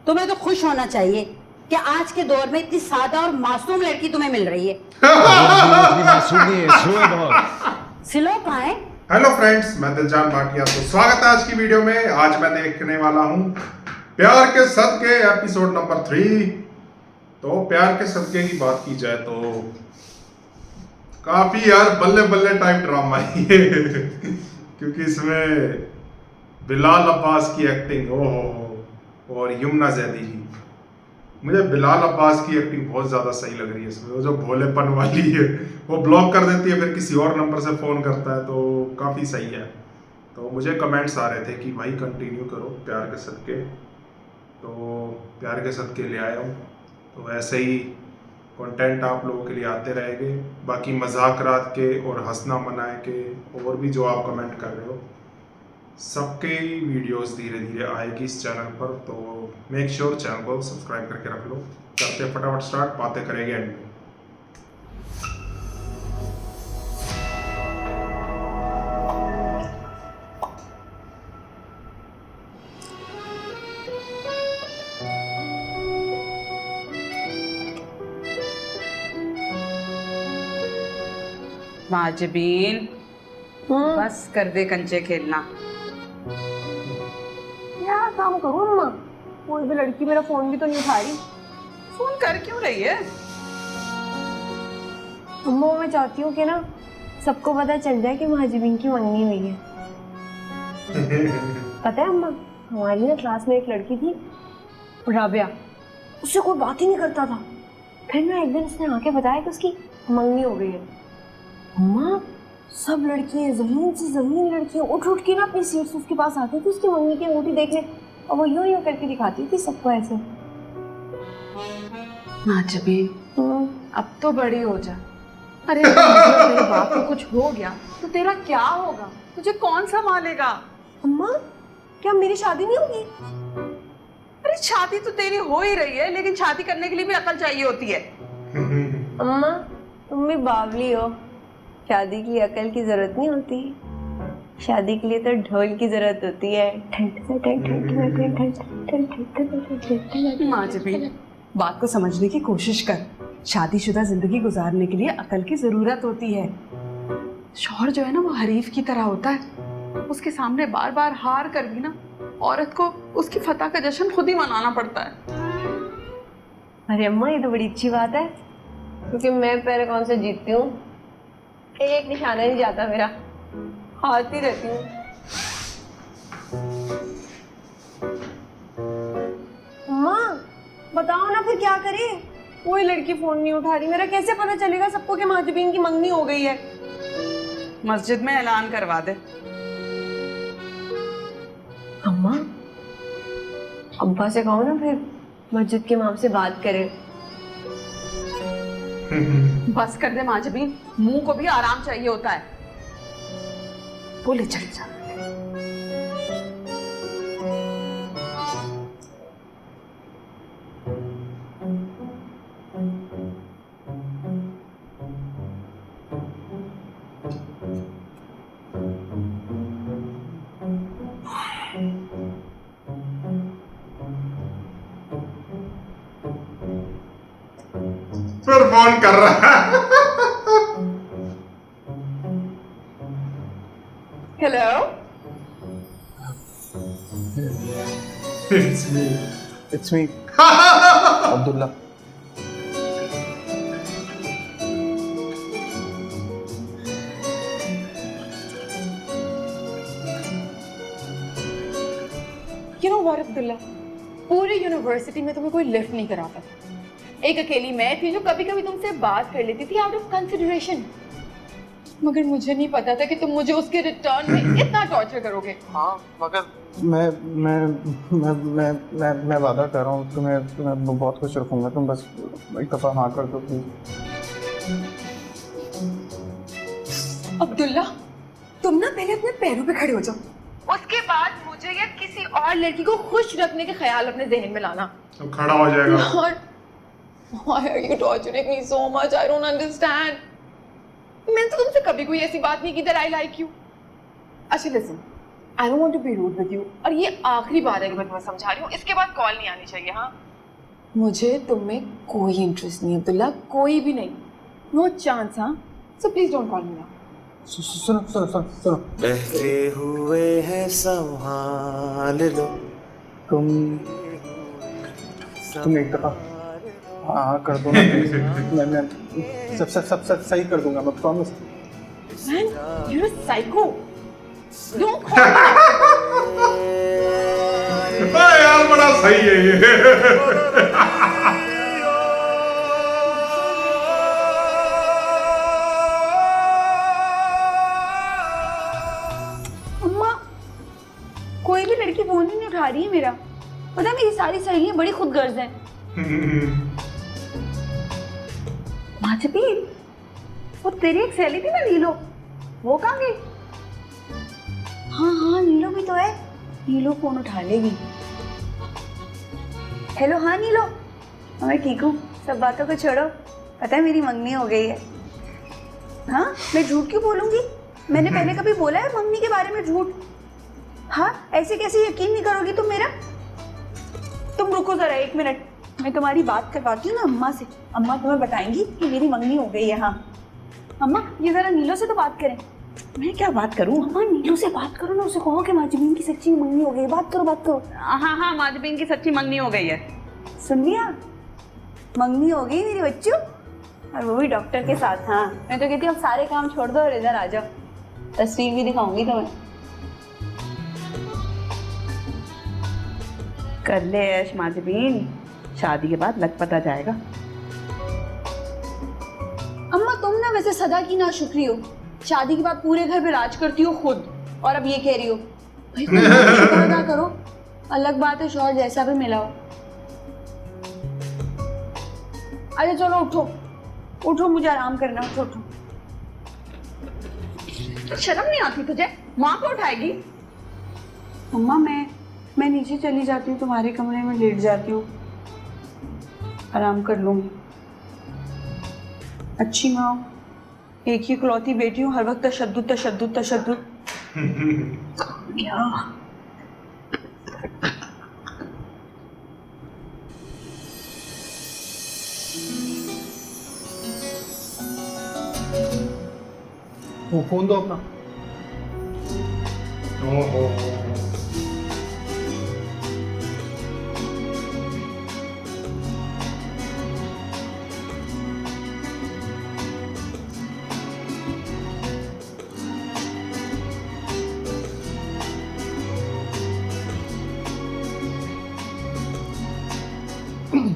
तुम्हें तो खुश होना चाहिए कि आज के दौर में इतनी सादा और मासूम लड़की तुम्हें मिल रही है। मासूम नहीं है, स्लो है बहुत। सिलो कहाँ है? हेलो फ्रेंड्स, मैं दिलजान भाटिया। तो स्वागत है आज की वीडियो में। आज मैं देखने वाला हूँ प्यार के सदके एपिसोड नंबर 3। तो प्यार के सदके की बात की जाए तो काफी यार बल्ले बल्ले टाइप ड्रामा है ये क्योंकि इसमें बिलाल अब्बास की एक्टिंग ओहो और यमुना जैदी की। मुझे बिलाल अब्बास की एक्टिंग बहुत ज़्यादा सही लग रही है इसमें। वो जो भोलेपन वाली है, वो ब्लॉक कर देती है, फिर किसी और नंबर से फ़ोन करता है, तो काफ़ी सही है। तो मुझे कमेंट्स आ रहे थे कि भाई कंटिन्यू करो प्यार के सदके, तो प्यार के सदके ले आया हूँ। तो ऐसे ही कंटेंट आप लोगों के लिए आते रहेंगे। बाकी मजाक रात के और हंसना मनाए के और भी जो आप कमेंट कर रहे हो, सबके वीडियोस धीरे धीरे आएगी इस चैनल पर। तो मेक श्योर चैनल को सब्सक्राइब करके रख लो। करते फटाफट स्टार्ट, बातें करेंगे एंड में। माजबीन, बस कर दे कंचे खेलना। क्या काम करूं अम्मा? कोई भी लड़की मेरा फोन भी तो नहीं उठा रही। फोन कर क्यों रही है? अम्मा मैं चाहती हूँ कि ना सबको पता चल जाए कि महाजबीन की मंगनी हुई है। पता है अम्मा, हमारी ना क्लास में एक लड़की थी राबिया, उससे कोई बात ही नहीं करता था। फिर ना एक दिन उसने आके बताया कि उसकी मंगनी हो गई है। अम्मा सब लड़कियां, जमीन से जमीन लड़कियां उठ उठ के ना अपनी सीट से उसके पास आती थी उसकी मंगनी की अंगूठी देखने, और वो यूं यूं करके दिखाती थी सबको ऐसे। माजबीन, अब तो बड़ी हो जा। अरे अगर तेरे बाप को कुछ हो गया तो तेरा क्या होगा? तुझे कौन संभालेगा? अम्मा क्या मेरी शादी नहीं होगी? अरे शादी तो तेरी हो ही रही है, लेकिन शादी करने के लिए भी अकल चाहिए होती है। अम्मा तुम भी बावली हो, शादी के लिए अकल की जरूरत नहीं होती, शादी के लिए तो ढोल की जरूरत होती है। माजबीन, बात को समझने की कोशिश कर। शादीशुदा जिंदगी गुजारने के लिए अकल की जरूरत होती है। शौहर जो है ना, वो हरीफ की तरह होता है। उसके सामने बार बार हार कर भी ना औरत को उसकी फतह का जश्न खुद ही मनाना पड़ता है। अरे अम्मा ये तो बड़ी अच्छी बात है, क्योंकि मैं पहले कौन से जीतती हूँ, एक निशाना नहीं जाता मेरा, हारती रहती हूँ। अम्मा बताओ ना फिर क्या करे? कोई लड़की फोन नहीं उठा रही, मेरा कैसे पता चलेगा सबको कि महाजबीन की मंगनी हो गई है? मस्जिद में ऐलान करवा दे। अम्मा अब्बा से कहो ना फिर मस्जिद के इमाम से बात करें। बस कर दे माजबीन, मुंह को भी आराम चाहिए होता है। बोले चल जा। फिर फोन कर रहा है। Hello It's me, Abdullah. You know what, Abdullah, पूरी यूनिवर्सिटी में तुम्हें कोई लिफ्ट नहीं कराता था। एक अकेली मैं थी जो कभी कभी तुमसे बात कर लेती थी आउट ऑफ कंसिडरेशन, मगर मुझे नहीं पता था कि तुम मुझे उसके रिटर्न में इतना टॉर्चर करोगे। हाँ मगर मैं वादा कर रहा हूँ तुम्हें बहुत खुश रखूंगा। तुम बस एक दफा हाँ कर दो प्लीज। अब्दुल्ला तुम ना पहले अपने पैरों पे खड़े हो जाओ, उसके बाद मुझे या किसी और लड़की को खुश रखने के ख्याल अपने जहन में लाना। तो खड़ा हो जाएगा। और why are you torturing me so much? I don't understand. मैंने तो तुमसे कभी कोई ऐसी बात नहीं की that I like you. अच्छा listen, I don't want to be rude with you, और ये आखिरी बार है कि मैं तुम्हें समझा रही हूँ, इसके बाद कॉल नहीं आनी चाहिए। हाँ, मुझे तुम में कोई इंटरेस्ट नहीं अब्दुल्ला, कोई भी नहीं, नो चांस। हाँ, so please don't call me now. सुनो सुनो सुनो सुनो, बहके हुए हैं संभाल लो तुम एक दफा हाँ कर दो ना please। मैं सब सही कर दूंगा, मैं promise. Man, you're a psycho. Don't call me now. हाँ यार, बड़ा सही है ये। अम्मा, कोई भी लड़की फोन ही नहीं उठा रही है मेरा। पता है मेरी सारी सहेलियां बड़ी खुदगर्ज हैं। माचपी, वो तेरी एक सहेली थी ना नीलो, वो कहाँ गई? हाँ हाँ, नीलो भी तो है, नीलो फोन उठा लेगी। हेलो, हाँ नीलो, मैं ठीक हूँ, सब बातों को छोड़ो। पता है मेरी मंगनी हो गई है। हाँ, मैं झूठ क्यों बोलूंगी? मैंने पहले कभी बोला है मंगनी के बारे में झूठ? हाँ, ऐसे कैसे यकीन नहीं करोगी तुम मेरा? तुम रुको जरा 1 मिनट, मैं तुम्हारी बात करवाती हूँ ना अम्मा से। अम्मा तुम्हें बताएंगी कि मेरी मंगनी हो गई है। हाँ अम्मा, ये जरा नीलो से तो बात करें। मैं क्या बात करूँ अम्मा? नीलो से बात करो ना, उसे कहो कि माजबीन की सच्ची मंगनी हो गई। बात करो, बात करो। हाँ हाँ, माजबीन की सच्ची मंगनी हो गई है। सुन लिया, मंगनी हो गई मेरी बच्चू, और वो भी डॉक्टर के साथ। हाँ, मैं तो कहती हूँ अब सारे काम छोड़ दो और इधर आ जाओ, तस्वीर भी दिखाऊंगी तुम्हें। कर ले ऐश माजबीन, शादी के बाद लग पता जाएगा। अम्मा तुम ना वैसे सदा की ना शुक्री हो, शादी के बाद पूरे घर पे राज करती हो खुद, और अब ये कह रही हो। भाई खुद शुक्र अदा करो, अलग बात है शौहर जैसा भी मिला हो। अरे चलो उठो उठो, मुझे आराम करना। उठो उठो। शर्म नहीं आती तुझे? माँ को उठाएगी। अम्मा मैं नीचे चली जाती हूँ, तुम्हारे कमरे में लेट जाती हूँ, आराम कर लूंगी। अच्छी माँ, एक ही इकलौती बेटी हूँ, हर वक्त तशद्दुद तशद्दुद तशद्दुद। क्या वो फोन दो अपना। ओहो,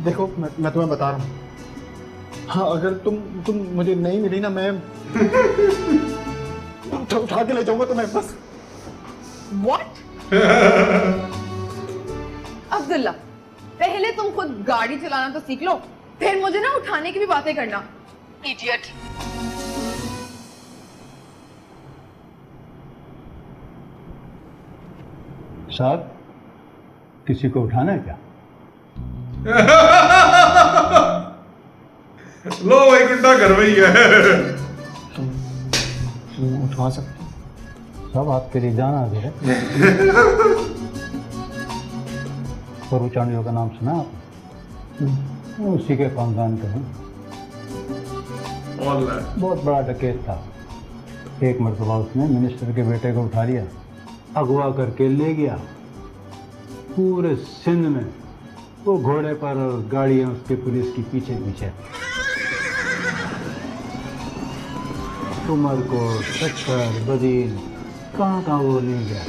देखो मैं तुम्हें बता रहा हूँ, हाँ अगर तुम मुझे नहीं मिली ना, मैं उठा के ले जाऊंगा तुम्हें बस। What? अब्दुल्ला, पहले तुम खुद गाड़ी चलाना तो सीख लो, फिर मुझे ना उठाने की भी बातें करना। इडियट। साहब, किसी को उठाना है क्या? लो वैकुंठा घर में ही है। तुम उठवा सकते? सब आपके लिए जाना है। परुचाणियों का नाम सुना आप? उसी के खानदान के हैं। बहुत बड़ा डकैत था। एक मरतबा उसने मिनिस्टर के बेटे को उठा लिया, अगवा करके ले गया। पूरे सिंध में वो घोड़े पर और गाड़ियां उसके पुलिस की पीछे पीछे। उमरकोट, शक्कर, बदीन, कहाँ वो नहीं गया।